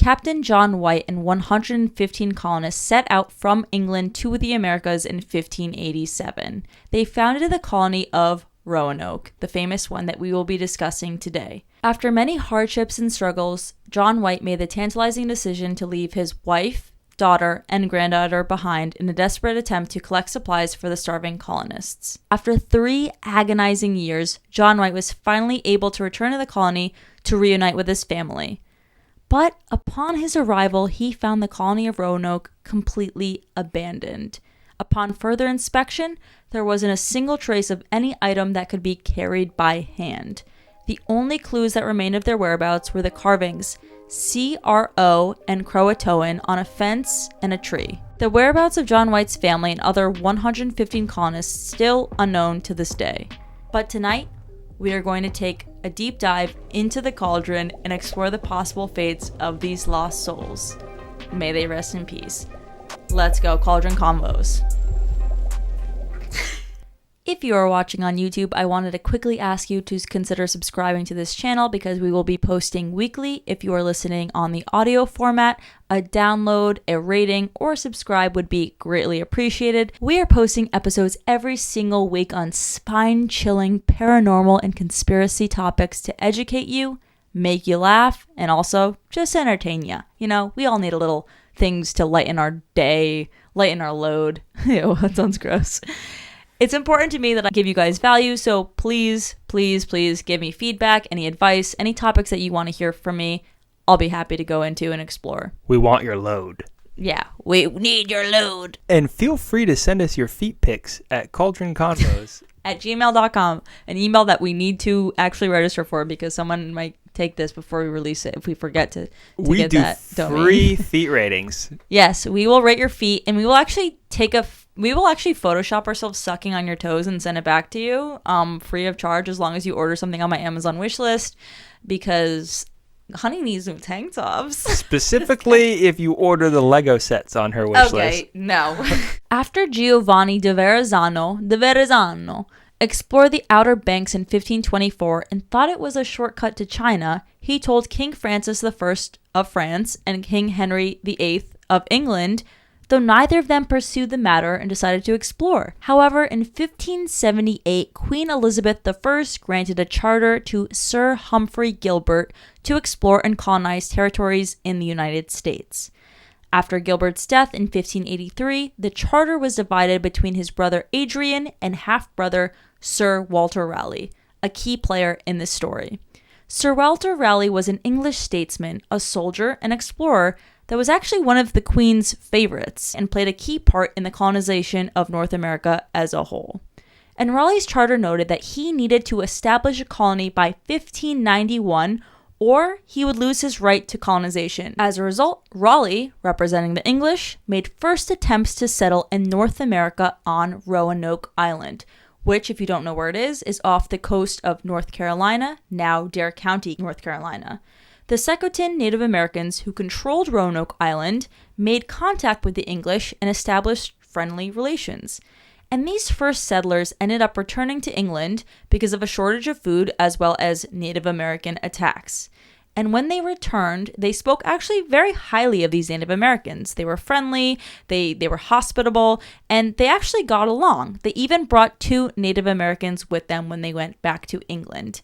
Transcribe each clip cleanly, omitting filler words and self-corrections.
Captain John White and 115 colonists set out from England to the Americas in 1587. They founded the colony of Roanoke, the famous one that we will be discussing today. After many hardships and struggles, John White made the tantalizing decision to leave his wife, daughter, and granddaughter behind in a desperate attempt to collect supplies for the starving colonists. After 3 agonizing years, John White was finally able to return to the colony to reunite with his family. But upon his arrival, he found the colony of Roanoke completely abandoned. Upon further inspection, there wasn't a single trace of any item that could be carried by hand. The only clues that remained of their whereabouts were the carvings CRO and Croatoan on a fence and a tree. The whereabouts of John White's family and other 115 colonists still unknown to this day. But tonight, we are going to take a deep dive into the cauldron and explore the possible fates of these lost souls. May they rest in peace. Let's go, Cauldron Convos. If you are watching on YouTube, I wanted to quickly ask you to consider subscribing to this channel because we will be posting weekly. If you are listening on the audio format, a download, a rating, or subscribe would be greatly appreciated. We are posting episodes every single week on spine-chilling, paranormal, and conspiracy topics to educate you, make you laugh, and also just entertain you. You know, we all need a little things to lighten our day, lighten our load. Ew, that sounds gross. It's important to me that I give you guys value, so please, please, please give me feedback, any advice, any topics that you want to hear from me. I'll be happy to go into and explore. We want your load. Yeah, we need your load. And feel free to send us your feet pics at Cauldron Convos at gmail.com, an email that we need to actually register for because someone might take this before we release it if we forget to get that domain. Free feet ratings. Yes, we will rate your feet, and we will actually Photoshop ourselves sucking on your toes and send it back to you free of charge as long as you order something on my Amazon wish list because Honey needs new tank tops. Specifically if you order the Lego sets on her wish list. Okay, no. After Giovanni de Verrazzano explored the Outer Banks in 1524 and thought it was a shortcut to China, he told King Francis I of France and King Henry VIII of England, though neither of them pursued the matter and decided to explore. However, in 1578, Queen Elizabeth I granted a charter to Sir Humphrey Gilbert to explore and colonize territories in the United States. After Gilbert's death in 1583, the charter was divided between his brother Adrian and half-brother Sir Walter Raleigh, a key player in this story. Sir Walter Raleigh was an English statesman, a soldier, and explorer that was actually one of the Queen's favorites and played a key part in the colonization of North America as a whole. And Raleigh's charter noted that he needed to establish a colony by 1591 or he would lose his right to colonization. As a result, Raleigh, representing the English, made first attempts to settle in North America on Roanoke Island, which, if you don't know where it is off the coast of North Carolina, now Dare County, North Carolina. The Secotan Native Americans who controlled Roanoke Island made contact with the English and established friendly relations. And these first settlers ended up returning to England because of a shortage of food as well as Native American attacks. And when they returned, they spoke actually very highly of these Native Americans. They were friendly, they were hospitable, and they actually got along. They even brought 2 Native Americans with them when they went back to England.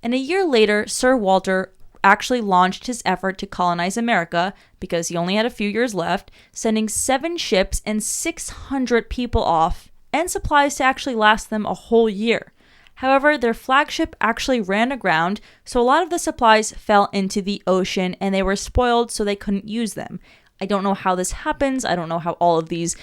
And a year later, Sir Walter actually launched his effort to colonize America because he only had a few years left, sending 7 ships and 600 people off and supplies to actually last them a whole year. However, their flagship actually ran aground, so a lot of the supplies fell into the ocean and they were spoiled so they couldn't use them. I don't know how this happens. I don't know how all of these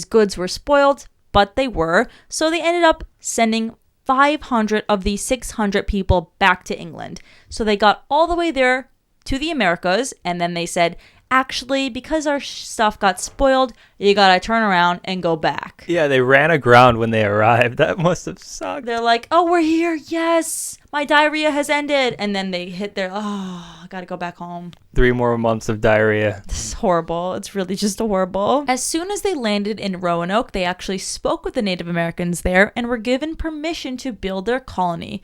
goods were spoiled, but they were. So they ended up sending 500 of the 600 people back to England. So they got all the way there to the Americas, and then they said, actually, because our stuff got spoiled, you gotta turn around and go back. Yeah, they ran aground when they arrived. That must have sucked. They're like, oh, we're here. Yes, my diarrhea has ended. And then they hit their, I gotta go back home. 3 more months of diarrhea. This is horrible. It's really just horrible. As soon as they landed in Roanoke, they actually spoke with the Native Americans there and were given permission to build their colony.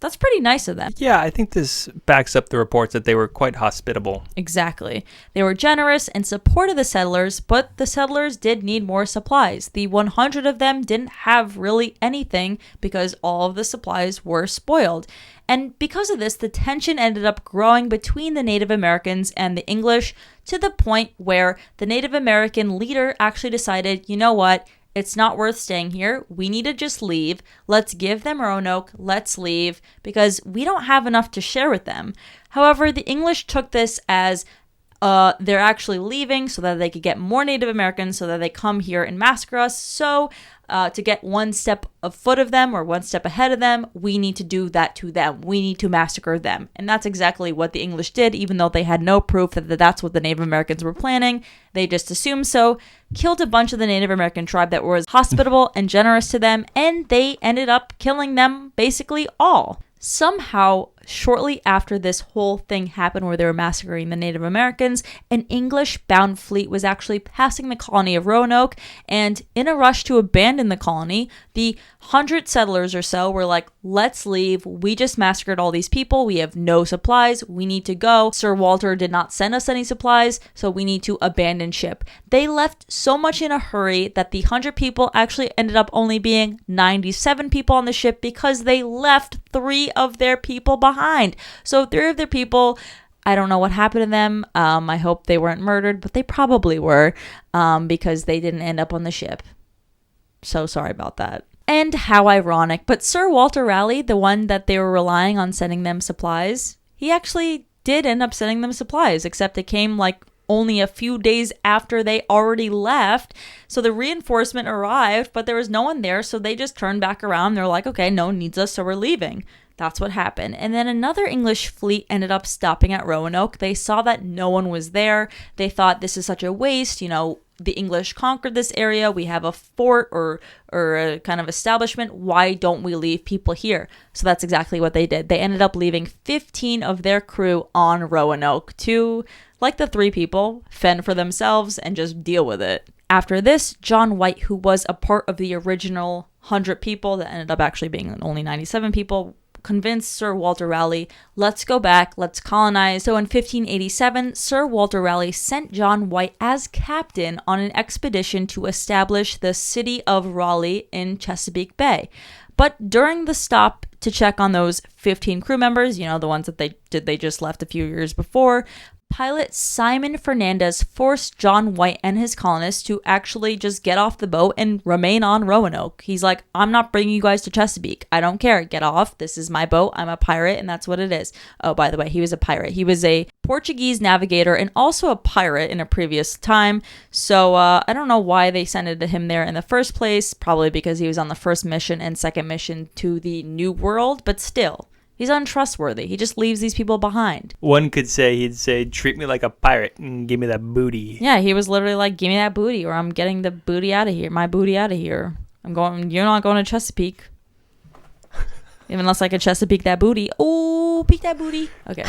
That's pretty nice of them. Yeah, I think this backs up the reports that they were quite hospitable. Exactly. They were generous and supported the settlers, but the settlers did need more supplies. The 100 of them didn't have really anything because all of the supplies were spoiled. And because of this, the tension ended up growing between the Native Americans and the English to the point where the Native American leader actually decided, you know what? It's not worth staying here. We need to just leave. Let's give them Roanoke. Let's leave because we don't have enough to share with them. However, the English took this as they're actually leaving so that they could get more Native Americans so that they come here and massacre us. So to get one step afoot of them or one step ahead of them, we need to do that to them. We need to massacre them. And that's exactly what the English did, even though they had no proof that that's what the Native Americans were planning. They just assumed so, killed a bunch of the Native American tribe that was hospitable and generous to them, and they ended up killing them basically all. Somehow, shortly after this whole thing happened where they were massacring the Native Americans, an English-bound fleet was actually passing the colony of Roanoke, and in a rush to abandon the colony, the 100 settlers or so were like, let's leave. We just massacred all these people. We have no supplies. We need to go. Sir Walter did not send us any supplies, so we need to abandon ship. They left so much in a hurry that the 100 people actually ended up only being 97 people on the ship because they left 3 of their people behind. So 3 of their people, I don't know what happened to them. I hope they weren't murdered, but they probably were because they didn't end up on the ship. So sorry about that. And how ironic. But Sir Walter Raleigh, the one that they were relying on sending them supplies, he actually did end up sending them supplies, except it came like only a few days after they already left. So the reinforcement arrived, but there was no one there. So they just turned back around. They're like, okay, no one needs us, so we're leaving. That's what happened. And then another English fleet ended up stopping at Roanoke. They saw that no one was there. They thought this is such a waste. You know, the English conquered this area. We have a fort or a kind of establishment. Why don't we leave people here? So that's exactly what they did. They ended up leaving 15 of their crew on Roanoke to, like the 3 people, fend for themselves and just deal with it. After this, John White, who was a part of the original 100 people that ended up actually being only 97 people, convinced Sir Walter Raleigh, let's go back, let's colonize. So in 1587, Sir Walter Raleigh sent John White as captain on an expedition to establish the city of Raleigh in Chesapeake Bay. But during the stop to check on those 15 crew members, you know, the ones that they just left a few years before, pilot Simon Fernandez forced John White and his colonists to actually just get off the boat and remain on Roanoke. He's like, I'm not bringing you guys to Chesapeake. I don't care. Get off. This is my boat. I'm a pirate, and that's what it is. Oh, by the way, he was a pirate. He was a Portuguese navigator and also a pirate in a previous time. So I don't know why they sent him there in the first place. Probably because he was on the first mission and second mission to the New World, but still. He's untrustworthy. He just leaves these people behind. One could say, he'd say, treat me like a pirate and give me that booty. Yeah, he was literally like, give me that booty or I'm getting the booty out of here. My booty out of here. You're not going to Chesapeake. Even unless I could Chesapeake that booty. Oh, peek that booty. Okay.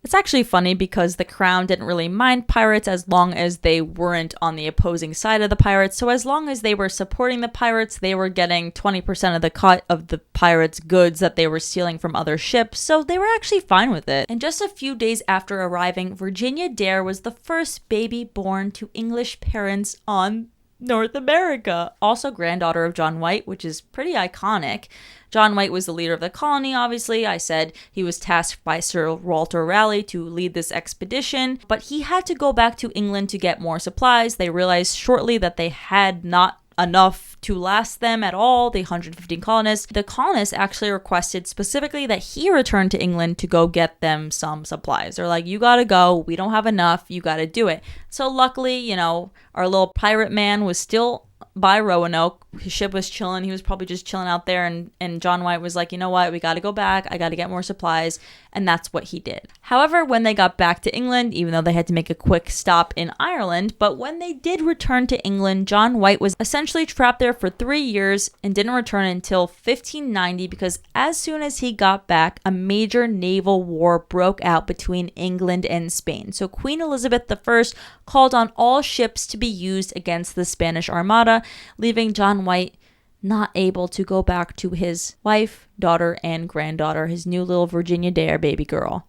It's actually funny because the crown didn't really mind pirates as long as they weren't on the opposing side of the pirates. So as long as they were supporting the pirates, they were getting 20% of the cut of the pirates' goods that they were stealing from other ships. So they were actually fine with it. And just a few days after arriving, Virginia Dare was the first baby born to English parents on North America. Also granddaughter of John White, which is pretty iconic. John White was the leader of the colony, obviously. I said he was tasked by Sir Walter Raleigh to lead this expedition, but he had to go back to England to get more supplies. They realized shortly that they had not enough to last them at all, the 115 colonists. The colonists actually requested specifically that he return to England to go get them some supplies. They're like, you gotta go, we don't have enough, you gotta do it. So luckily, you know, our little pirate man was still by Roanoke. His ship was chilling. He was probably just chilling out there, and John White was like, you know what, we got to go back. I got to get more supplies, and that's what he did. However, when they got back to England, even though they had to make a quick stop in Ireland, but when they did return to England, John White was essentially trapped there for 3 years and didn't return until 1590 because as soon as he got back, a major naval war broke out between England and Spain. So Queen Elizabeth I called on all ships to be used against the Spanish Armada, leaving John White not able to go back to his wife, daughter, and granddaughter, his new little Virginia Dare baby girl.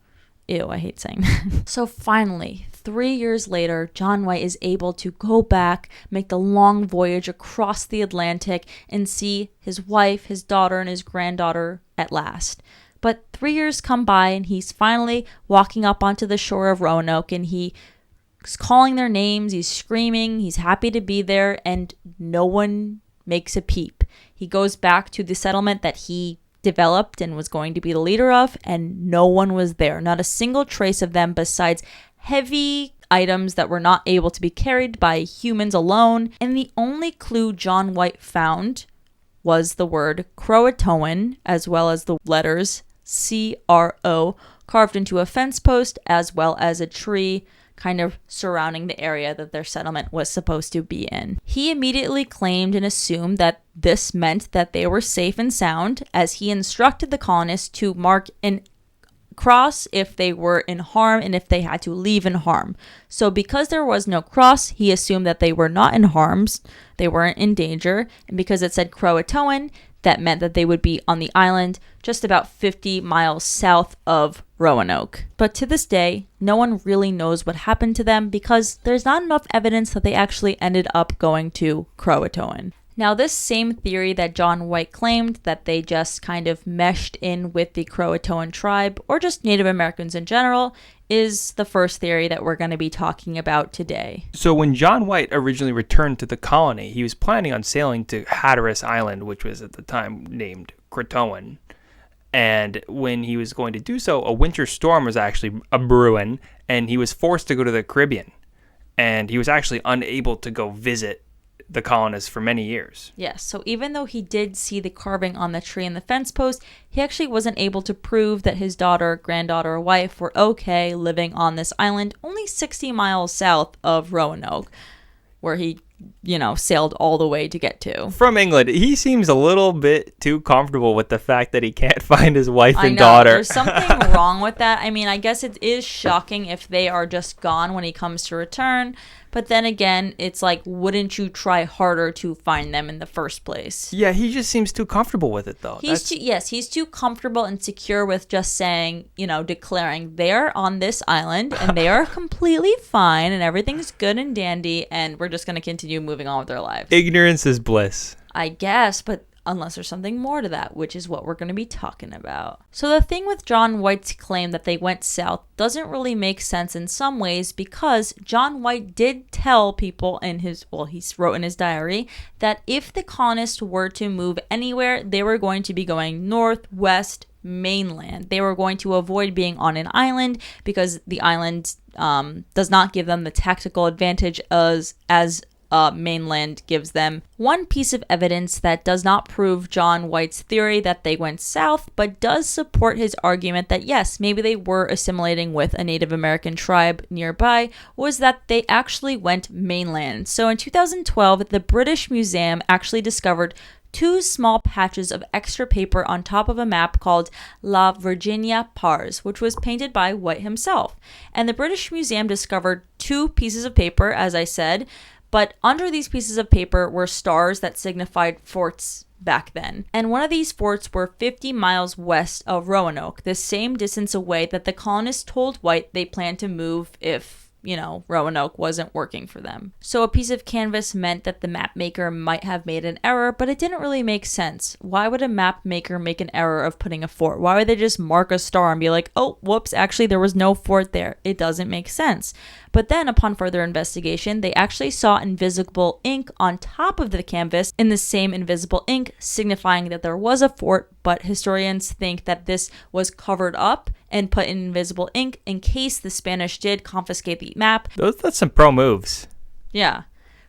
Ew, I hate saying that. So finally, 3 years later, John White is able to go back, make the long voyage across the Atlantic, and see his wife, his daughter, and his granddaughter at last. But 3 years come by, and he's finally walking up onto the shore of Roanoke, and he's calling their names, he's screaming, he's happy to be there, and no one makes a peep. He goes back to the settlement that he developed and was going to be the leader of, and no one was there. Not a single trace of them besides heavy items that were not able to be carried by humans alone. And the only clue John White found was the word Croatoan, as well as the letters CRO carved into a fence post, as well as a tree kind of surrounding the area that their settlement was supposed to be in. He immediately claimed and assumed that this meant that they were safe and sound, as he instructed the colonists to mark an cross if they were in harm and if they had to leave in harm. So because there was no cross, he assumed that they were not in harms, they weren't in danger, and because it said Croatoan, that meant that they would be on the island just about 50 miles south of Roanoke. But to this day, no one really knows what happened to them because there's not enough evidence that they actually ended up going to Croatoan. Now, this same theory that John White claimed, that they just kind of meshed in with the Croatoan tribe, or just Native Americans in general, is the first theory that we're going to be talking about today. So when John White originally returned to the colony, he was planning on sailing to Hatteras Island, which was at the time named Croatoan. And when he was going to do so, a winter storm was actually a brewing, and he was forced to go to the Caribbean. And he was actually unable to go visit the colonists for many years. Yes, so even though he did see the carving on the tree and the fence post, he actually wasn't able to prove that his daughter, granddaughter, or wife were okay living on this island only 60 miles south of Roanoke, where he, sailed all the way to get to. From England. He seems a little bit too comfortable with the fact that he can't find his wife and I know, daughter. There's something wrong with that. I mean, I guess it is shocking if they are just gone when he comes to return. But then again, it's like, wouldn't you try harder to find them in the first place? Yeah, he just seems too comfortable with it, though. He's too comfortable and secure with just saying, declaring they're on this island and they are completely fine and everything's good and dandy and we're just going to continue moving on with their lives. Ignorance is bliss. I guess, but unless there's something more to that, which is what we're going to be talking about. So the thing with John White's claim that they went south doesn't really make sense in some ways because John White did tell people he wrote in his diary that if the colonists were to move anywhere, they were going to be going northwest mainland. They were going to avoid being on an island because the island does not give them the tactical advantage as mainland gives them. One piece of evidence that does not prove John White's theory that they went south, but does support his argument that yes, maybe they were assimilating with a Native American tribe nearby, was that they actually went mainland. So in 2012, the British Museum actually discovered 2 small patches of extra paper on top of a map called La Virginia Pars, which was painted by White himself. And the British Museum discovered 2 pieces of paper, as I said, but under these pieces of paper were stars that signified forts back then. And one of these forts were 50 miles west of Roanoke, the same distance away that the colonists told White they planned to move if, Roanoke wasn't working for them. So a piece of canvas meant that the map maker might have made an error, but it didn't really make sense. Why would a map maker make an error of putting a fort? Why would they just mark a star and be like, oh, whoops, actually there was no fort there? It doesn't make sense. But then upon further investigation, they actually saw invisible ink on top of the canvas in the same invisible ink, signifying that there was a fort, but historians think that this was covered up and put in invisible ink in case the Spanish did confiscate the map. That's some pro moves. Yeah.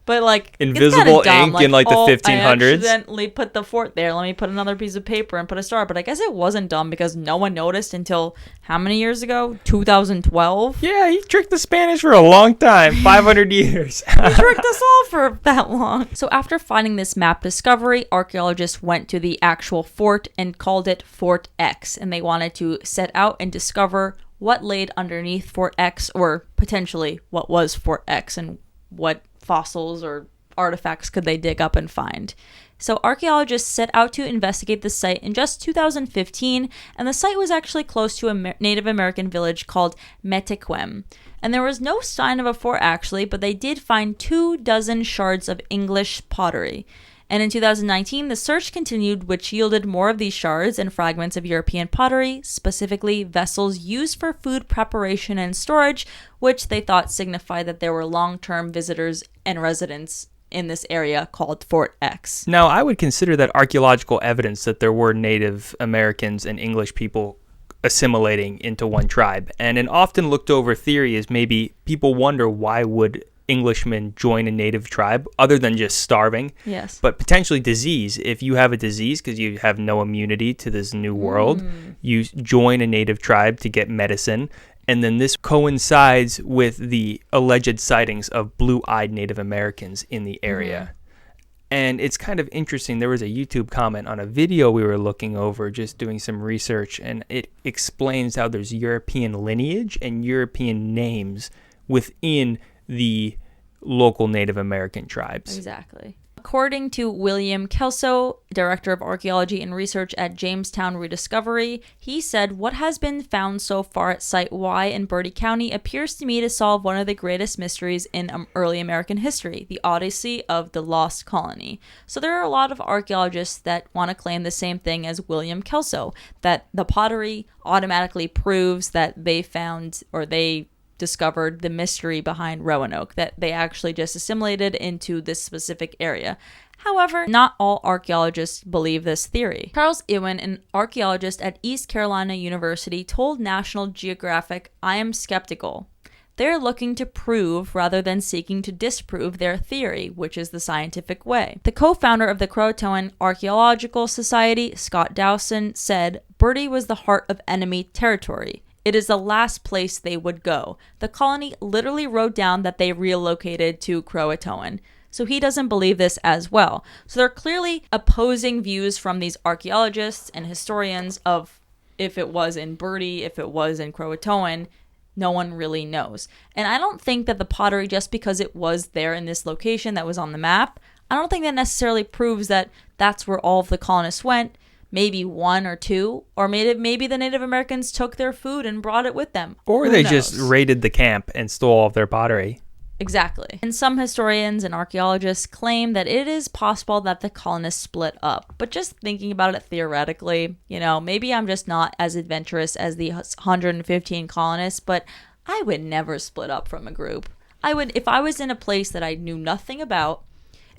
But invisible ink in the 1500s. I accidentally put the fort there. Let me put another piece of paper and put a star. But I guess it wasn't dumb because no one noticed until how many years ago? 2012? Yeah, he tricked the Spanish for a long time, 500 years. He tricked us all for that long. So after finding this map discovery, archaeologists went to the actual fort and called it Fort X. And they wanted to set out and discover what laid underneath Fort X, or potentially what was Fort X and what fossils or artifacts could they dig up and find. So archaeologists set out to investigate the site in just 2015, and the site was actually close to a Native American village called Metequem. And there was no sign of a fort actually, but they did find 24 shards of English pottery. And in 2019, the search continued, which yielded more of these shards and fragments of European pottery, specifically vessels used for food preparation and storage, which they thought signified that there were long-term visitors and residents in this area called Fort X. Now, I would consider that archaeological evidence that there were Native Americans and English people assimilating into one tribe. And an often looked over theory is maybe people wonder why would Englishmen join a native tribe other than just starving. Yes. But potentially disease. If you have a disease because you have no immunity to this new world, you join a native tribe to get medicine. And then this coincides with the alleged sightings of blue-eyed Native Americans in the area. And it's kind of interesting. There was a YouTube comment on a video we were looking over, just doing some research, and it explains how there's European lineage and European names within the local Native American tribes. Exactly. According to William Kelso, Director of Archaeology and Research at Jamestown Rediscovery, he said, "What has been found so far at Site Y in Bertie County appears to me to solve one of the greatest mysteries in early American history, the Odyssey of the Lost Colony." So there are a lot of archaeologists that want to claim the same thing as William Kelso, that the pottery automatically proves that they found, or they discovered, the mystery behind Roanoke, that they actually just assimilated into this specific area. However, not all archaeologists believe this theory. Charles Ewan, an archaeologist at East Carolina University, told National Geographic, "I am skeptical. They're looking to prove rather than seeking to disprove their theory, which is the scientific way." The co-founder of the Croatoan Archaeological Society, Scott Dowson, said, "Bertie was the heart of enemy territory. It is the last place they would go. The colony literally wrote down that they relocated to Croatoan." So he doesn't believe this as well. So there are clearly opposing views from these archaeologists and historians of if it was in Bertie, if it was in Croatoan. No one really knows. And I don't think that the pottery, just because it was there in this location that was on the map, I don't think that necessarily proves that that's where all of the colonists went. Maybe one or two, or maybe the Native Americans took their food and brought it with them. Or Who they knows? just raided the camp and stole all of their pottery. Exactly. And some historians and archaeologists claim that it is possible that the colonists split up. But just thinking about it theoretically, maybe I'm just not as adventurous as the 115 colonists, but I would never split up from a group. I would, if I was in a place that I knew nothing about,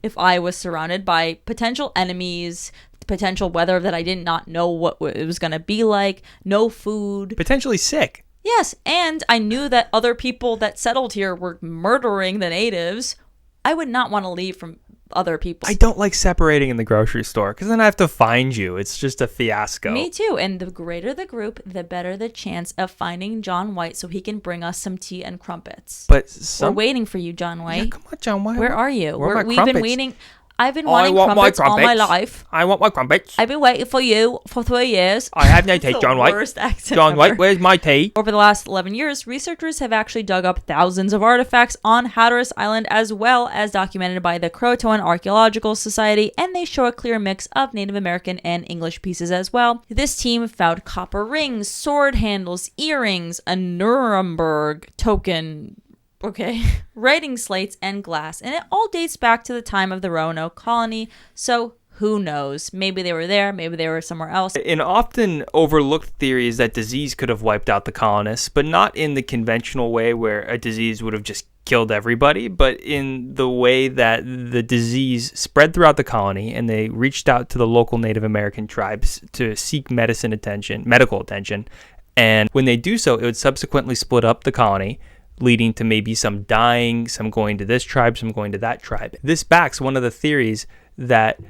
if I was surrounded by potential enemies, potential weather that I did not know what it was going to be like, no food. Potentially sick. Yes, and I knew that other people that settled here were murdering the natives. I would not want to leave from other people. I don't like separating in the grocery store because then I have to find you. It's just a fiasco. Me too. And the greater the group, the better the chance of finding John White so he can bring us some tea and crumpets. But we're waiting for you, John White. Yeah, come on, John White. Where are you? Where are my We've crumpets? been waiting. I've been wanting crumpets all my life. I want my crumpets. I've been waiting for you for 3 years. I have no tea, John White. Worst accent John ever. White, where's my tea? Over the last 11 years, researchers have actually dug up thousands of artifacts on Hatteras Island, as well as documented by the Croatoan Archaeological Society, and they show a clear mix of Native American and English pieces as well. This team found copper rings, sword handles, earrings, a Nuremberg token, writing slates, and glass. And it all dates back to the time of the Roanoke colony, so who knows? Maybe they were there, maybe they were somewhere else. An often overlooked theory is that disease could have wiped out the colonists, but not in the conventional way where a disease would have just killed everybody, but in the way that the disease spread throughout the colony and they reached out to the local Native American tribes to seek medical attention. And when they do so, it would subsequently split up the colony, leading to maybe some dying, some going to this tribe, some going to that tribe. This backs one of the theories that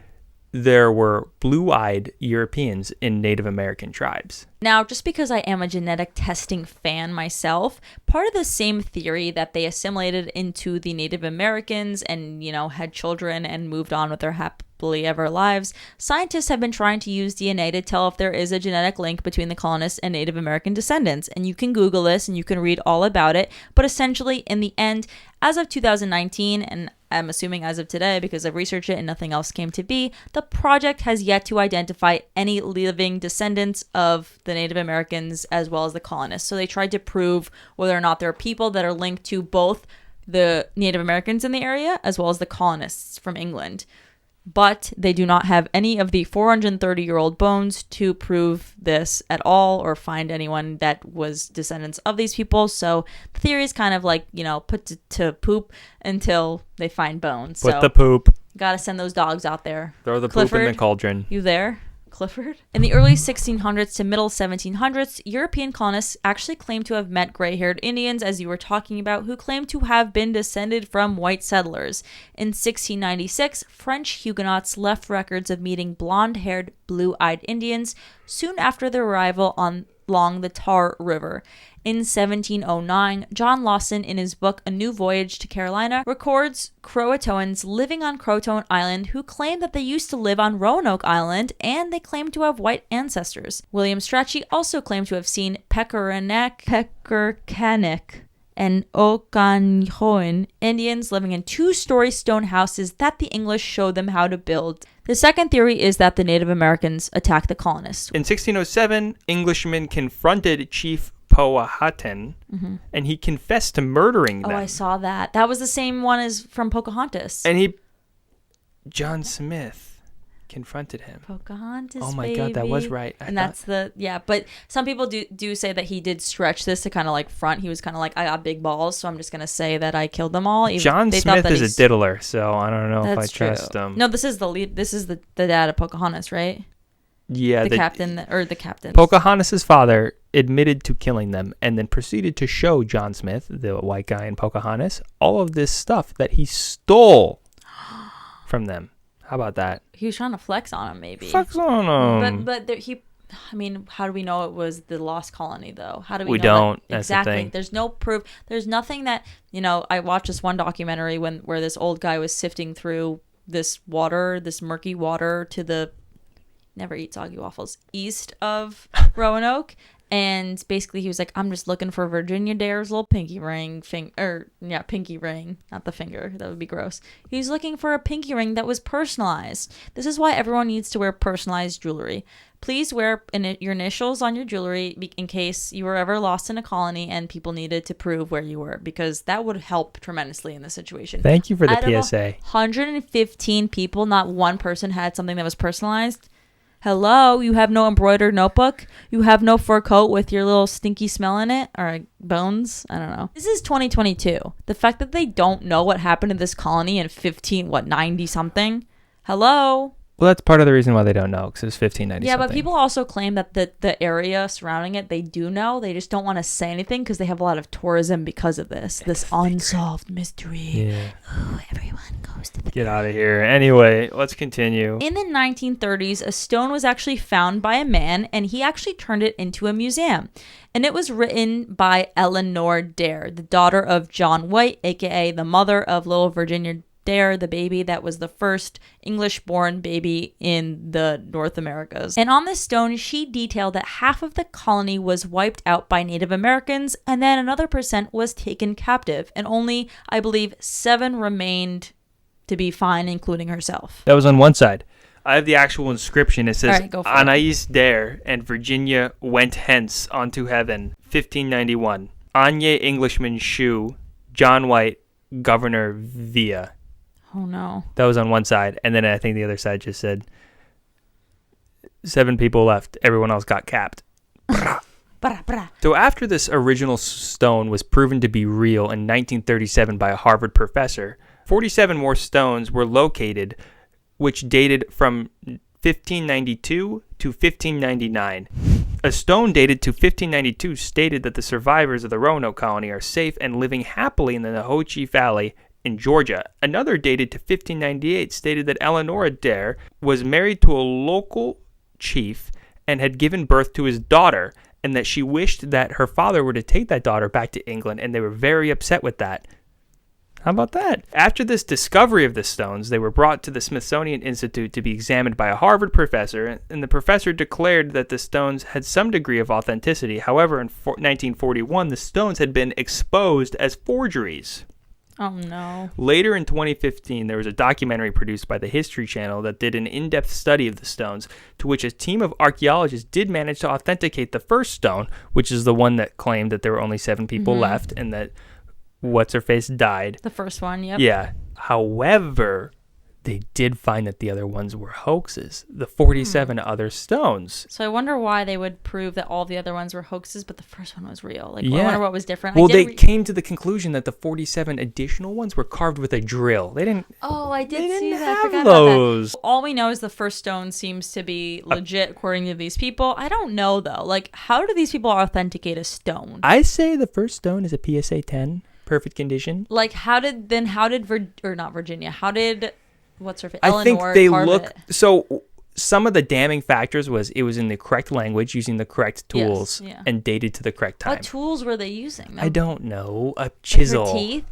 there were blue-eyed Europeans in Native American tribes. Now, just because I am a genetic testing fan myself, part of the same theory that they assimilated into the Native Americans and, had children and moved on with their happily ever lives, scientists have been trying to use DNA to tell if there is a genetic link between the colonists and Native American descendants. And you can Google this and you can read all about it. But essentially, in the end, as of 2019, and I'm assuming as of today because I've researched it and nothing else came to be, the project has yet to identify any living descendants of the Native Americans as well as the colonists. So they tried to prove whether or not there are people that are linked to both the Native Americans in the area as well as the colonists from England. But they do not have any of the 430-year-old bones to prove this at all or find anyone that was descendants of these people. So the theory is kind of like, put to poop until they find bones. Put the poop. Gotta send those dogs out there. Throw the Clifford, poop in the cauldron. You there? Clifford? In the early 1600s to middle 1700s, European colonists actually claimed to have met gray-haired Indians, as you were talking about, who claimed to have been descended from white settlers. In 1696, French Huguenots left records of meeting blonde-haired, blue-eyed Indians soon after their arrival along the Tar River. In 1709, John Lawson, in his book A New Voyage to Carolina, records Croatoans living on Croatoan Island who claim that they used to live on Roanoke Island and they claim to have white ancestors. William Strachey also claimed to have seen Peckercanek, and Okanhoen Indians living in two-story stone houses that the English showed them how to build. The second theory is that the Native Americans attacked the colonists. In 1607, Englishmen confronted Chief Powhatan, and he confessed to murdering them. Oh, I saw that. That was the same one as from Pocahontas. And John Smith confronted him. Pocahontas, oh my baby. God, that was right. But some people do say that he did stretch this to kind of like front. He was kind of like, I got big balls, so I'm just going to say that I killed them all. John Smith is a diddler, so I don't know if I trust him. No, this is the lead. This is the dad of Pocahontas, right? Yeah. The captain. Pocahontas' father admitted to killing them and then proceeded to show John Smith, the white guy in Pocahontas, all of this stuff that he stole from them. How about that? He was trying to flex on him, maybe. Flex on him. But how do we know it was the lost colony, though? How do we know don't. That? That's exactly. the thing. There's no proof. There's nothing that, I watched this one documentary where this old guy was sifting through this murky water to the, never eat soggy waffles, east of Roanoke. And basically he was like, I'm just looking for Virginia Dare's little pinky ring. Pinky ring, not the finger. That would be gross. He's looking for a pinky ring that was personalized. This is why everyone needs to wear personalized jewelry. Please wear your initials on your jewelry in case you were ever lost in a colony and people needed to prove where you were, because that would help tremendously in this situation. Thank you for the Out PSA. Of 115 people, not one person had something that was personalized. Hello, you have no embroidered notebook? You have no fur coat with your little stinky smell in it? Or bones? I don't know. This is 2022. The fact that they don't know what happened to this colony in 90 something? Hello? Well, that's part of the reason why they don't know, because it's 1590 Yeah, something. but people also claim that the area surrounding it, they do know. They just don't want to say anything because they have a lot of tourism because of this. This unsolved mystery. Yeah. Ooh, everyone goes to the... Get out of here. Anyway, let's continue. In the 1930s, a stone was actually found by a man, and he actually turned it into a museum. And it was written by Eleanor Dare, the daughter of John White, a.k.a. the mother of little Virginia Dare, the baby that was the first English-born baby in the North Americas. And on this stone, she detailed that half of the colony was wiped out by Native Americans, and then another % was taken captive, and only, I believe, 7 remained to be fine, including herself. That was on one side. I have the actual inscription. It says, All right, Anais Dare and Virginia went hence unto heaven, 1591. Anye Englishman Shoe, John White, Governor Via. Oh, no. That was on one side. And then I think the other side just said, 7 people left. Everyone else got capped. So after this original stone was proven to be real in 1937 by a Harvard professor, 47 more stones were located, which dated from 1592 to 1599. A stone dated to 1592 stated that the survivors of the Roanoke colony are safe and living happily in the Nahotchee Valley in Georgia. Another dated to 1598 stated that Eleanor Dare was married to a local chief and had given birth to his daughter, and that she wished that her father were to take that daughter back to England, and they were very upset with that. How about that? After this discovery of the stones, they were brought to the Smithsonian Institute to be examined by a Harvard professor, and the professor declared that the stones had some degree of authenticity. However, in 1941, the stones had been exposed as forgeries. Oh, no. Later in 2015, there was a documentary produced by the History Channel that did an in-depth study of the stones, to which a team of archaeologists did manage to authenticate the first stone, which is the one that claimed that there were only 7 people left and that What's-Her-Face died. The first one, yep. Yeah. However, they did find that the other ones were hoaxes, the 47 other stones. So I wonder why they would prove that all the other ones were hoaxes, but the first one was real. Like, Yeah. I wonder what was different. Well, they came to the conclusion that the 47 additional ones were carved with a drill. They didn't. Oh, I They did see didn't that. I have forgot those. about that. All we know is the first stone seems to be legit according to these people. I don't know, though. Like, how do these people authenticate a stone? I say the first stone is a PSA 10, perfect condition. Like, how did what's her face? I think Eleanor they carve look. it? So some of the damning factors was it was in the correct language, using the correct tools, yeah. and dated to the correct time. What tools were they using? I don't know. A Like chisel. her teeth?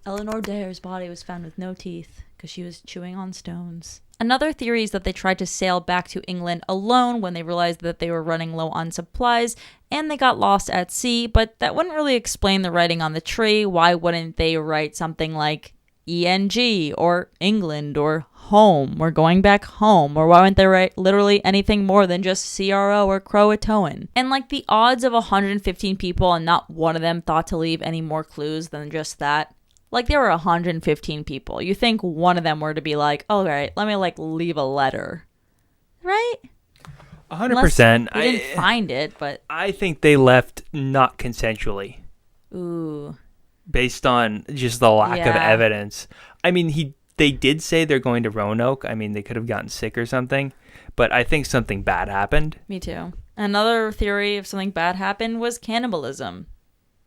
Eleanor Dare's body was found with no teeth because she was chewing on stones. Another theory is that they tried to sail back to England alone when they realized that they were running low on supplies, and they got lost at sea, but that wouldn't really explain the writing on the tree. Why wouldn't they write something like ENG or England or home? We're going back home. Or why wouldn't they write literally anything more than just CRO or Croatoan? And like the odds of 115 people and not one of them thought to leave any more clues than just that. Like there were 115 people. You think one of them were to be like, all right, let me like leave a letter. Right? 100%. They didn't find it, but... I think they left not consensually. Ooh. Based on just the lack of Yeah. evidence. I mean, they did say they're going to Roanoke. I mean, they could have gotten sick or something, but I think something bad happened. Me too. Another theory of something bad happened was cannibalism.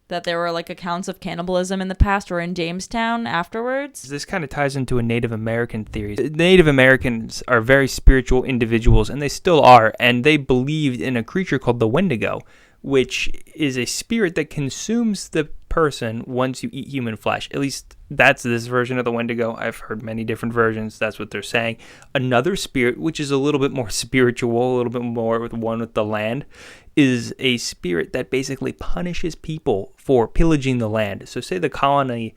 That there were like accounts of cannibalism in the past or in Jamestown afterwards. This kind of ties into a Native American theory. Native Americans are very spiritual individuals, and they still are, and they believed in a creature called the Wendigo, which is a spirit that consumes the person once you eat human flesh. At least that's this version of the Wendigo. I've heard many different versions. That's what they're saying. Another spirit, which is a little bit more spiritual, a little bit more with one with the land, is a spirit that basically punishes people for pillaging the land. So say the colony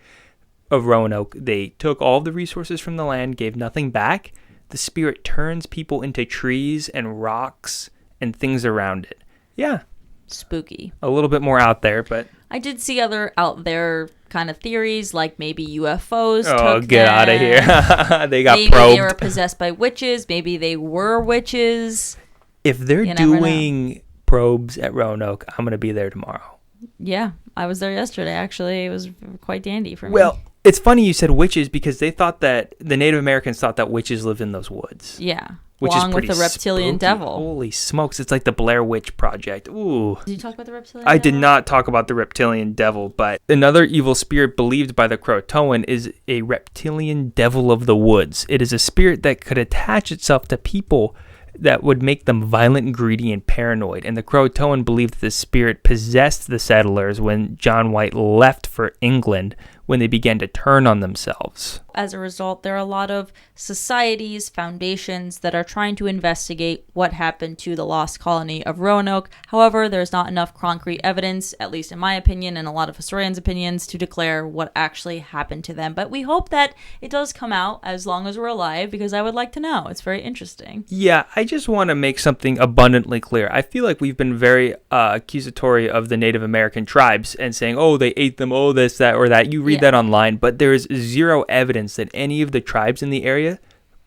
of Roanoke, they took all the resources from the land, gave nothing back. The spirit turns people into trees and rocks and things around it. Yeah. Spooky. A little bit more out there, but... I did see other out there kind of theories, like maybe UFOs took get them. out of here. They got maybe probed. they were possessed by witches. Maybe they were witches. If they're You never doing probes at Roanoke, I'm going to be there tomorrow. Yeah, I was there yesterday, actually. It was quite dandy for me. Well, it's funny you said witches because they thought that the Native Americans thought that witches lived in those woods. Yeah. Which along is with pretty the reptilian spooky. devil. Holy smokes, it's like the Blair Witch Project. Ooh. Did you talk about the reptilian I devil? did not talk about the reptilian devil, but another evil spirit believed by the Croatoan is a reptilian devil of the woods. It is a spirit that could attach itself to people that would make them violent, greedy, and paranoid. And the Croatoan believed that the spirit possessed the settlers when John White left for England, when they began to turn on themselves. As a result, there are a lot of societies, foundations that are trying to investigate what happened to the lost colony of Roanoke. However, there's not enough concrete evidence, at least in my opinion and a lot of historians' opinions, to declare what actually happened to them. But we hope that it does come out as long as we're alive, because I would like to know. It's very interesting. Yeah, I just want to make something abundantly clear. I feel like we've been very accusatory of the Native American tribes and saying, oh, they ate them, oh, this, that, or that. You read that online, but there is zero evidence that any of the tribes in the area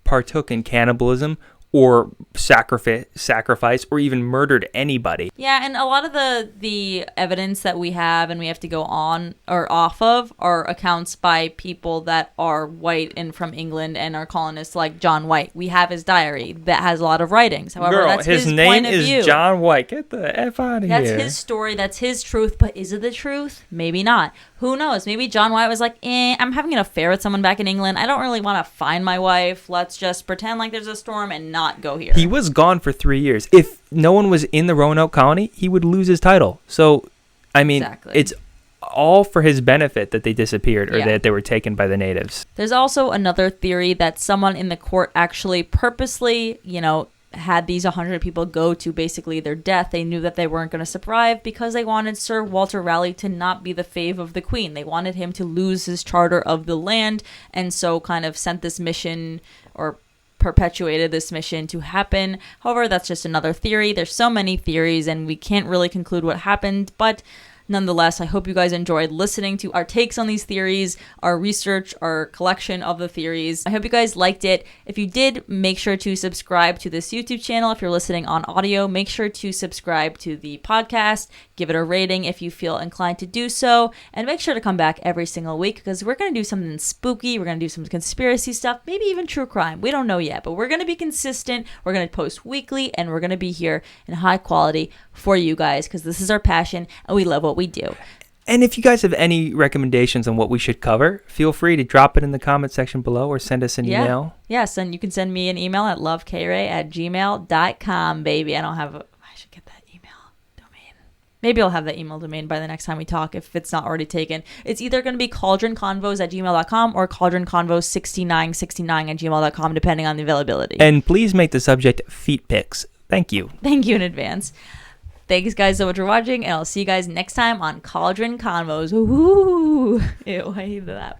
partook in cannibalism or sacrifice or even murdered anybody. Yeah, and a lot of the evidence that we have and we have to go on or off of are accounts by people that are white and from England and are colonists, like John White. We have his diary that has a lot of writings. However, Girl, that's his name point of is view. John White. Get the F out of That's here. his story. That's his truth. But is it the truth? Maybe not. Who knows? Maybe John White was like, I'm having an affair with someone back in England. I don't really want to find my wife. Let's just pretend like there's a storm and not go here. He was gone for 3 years. If no one was in the Roanoke colony, he would lose his title. So, I mean, Exactly. it's all for his benefit that they disappeared or Yeah. that they were taken by the natives. There's also another theory that someone in the court actually purposely, had these 100 people go to basically their death. They knew that they weren't going to survive because they wanted Sir Walter Raleigh to not be the fave of the Queen. They wanted him to lose his charter of the land, and so kind of sent this mission or perpetuated this mission to happen. However, that's just another theory. There's so many theories and we can't really conclude what happened, but nonetheless, I hope you guys enjoyed listening to our takes on these theories, our research, our collection of the theories. I hope you guys liked it. If you did, make sure to subscribe to this YouTube channel. If you're listening on audio, make sure to subscribe to the podcast. Give it a rating if you feel inclined to do so. And make sure to come back every single week because we're going to do something spooky. We're going to do some conspiracy stuff, maybe even true crime. We don't know yet, but we're going to be consistent. We're going to post weekly and we're going to be here in high quality for you guys because this is our passion and we love what we do. And if you guys have any recommendations on what we should cover, feel free to drop it in the comment section below or send us an email. Yes, and you can send me an email at lovekray@gmail.com, baby. I should get that email domain. Maybe I'll have that email domain by the next time we talk if it's not already taken. It's either going to be cauldronconvos@gmail.com or cauldronconvos6969@gmail.com, depending on the availability. And please make the subject feet pics. Thank you. Thank you in advance. Thanks, guys, so much for watching, and I'll see you guys next time on Cauldron Convos. Ooh, ew, I hated that.